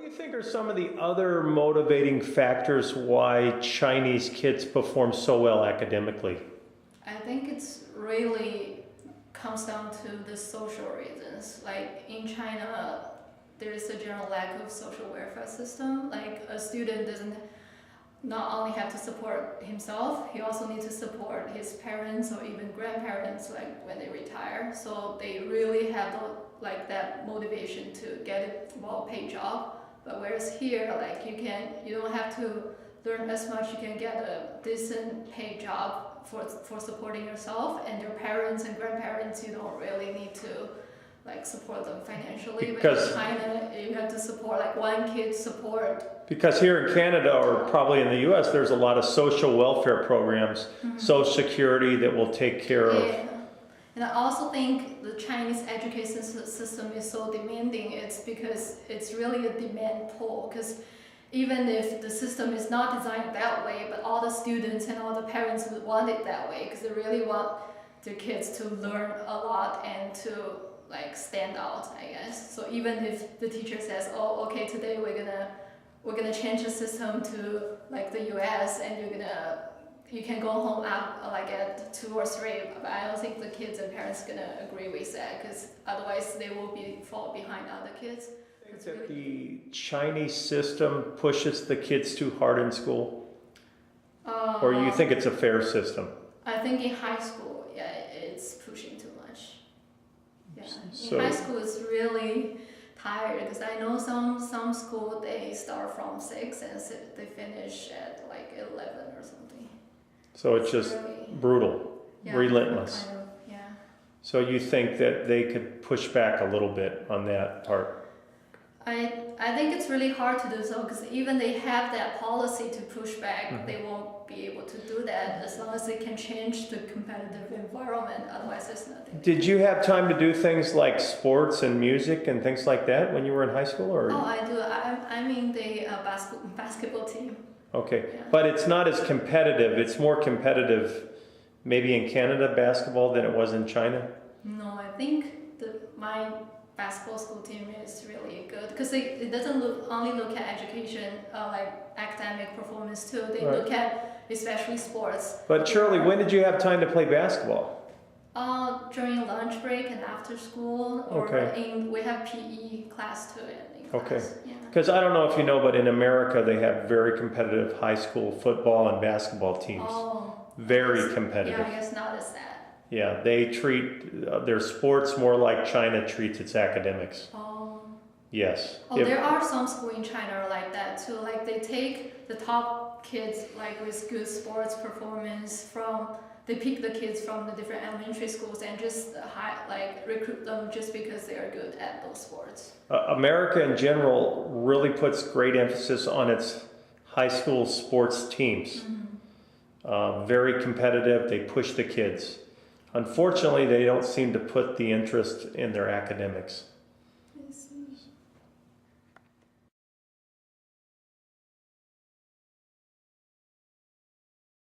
do you think are some of the other motivating factors why Chinese kids perform so well academically? I think it's really comes down to the social reasons. Like in China, there is a general lack of social welfare system. Like a student doesn't not only have to support himself, he also needs to support his parents or even grandparents like when they retire. So they really have that motivation to get a well-paid job. But whereas here, like you don't have to learn as much. You can get a decent paid job for supporting yourself and your parents and grandparents. You don't really need to like support them financially. But in China, you have to support like one kid support. Because here in Canada or probably in the U.S., there's a lot of social welfare programs, Social Security that will take care of. And I also think the Chinese education system is so demanding. It's because it's really a demand pull. Because even if the system is not designed that way, but all the students and all the parents would want it that way because they really want their kids to learn a lot and to like stand out, I guess. So even if the teacher says, "Oh, okay, today we're gonna change the system to like the U.S. and you can go home at 2 or 3," but I don't think the kids and parents gonna agree with that because otherwise they will fall behind other kids. I think that the Chinese system pushes the kids too hard in school, or you think it's a fair system? I think in high school, yeah, it's pushing too much. Yeah, so, in high school it's really tired because I know some school they start from 6 and they finish at like 11 or something. So it's just really brutal, relentless. Kind of, yeah. So you think that they could push back a little bit on that part? I think it's really hard to do so because even they have that policy to push back, they won't be able to do that as long as they can change the competitive environment. Otherwise, there's nothing. Did you have time to do things like sports and music and things like that when you were in high school? Or? Oh, I do. I'm in the basketball team. Okay, yeah. But it's not as competitive. It's more competitive maybe in Canada basketball than it was in China? No, I think my basketball school team is really good because it doesn't only look at education, like academic performance too. They look at especially sports. But Shirley, when did you have time to play basketball? During lunch break and after school, or we have PE class too. Because I don't know if you know, but in America they have very competitive high school football and basketball teams. Very competitive. Yeah, I guess not as that. Yeah, they treat their sports more like China treats its academics. Yes. There are some schools in China like that too. Like they take the top kids like with good sports performance they pick the kids from the different elementary schools and just recruit them just because they are good at those sports. America in general really puts great emphasis on its high school sports teams. Very competitive. They push the kids. Unfortunately, they don't seem to put the interest in their academics.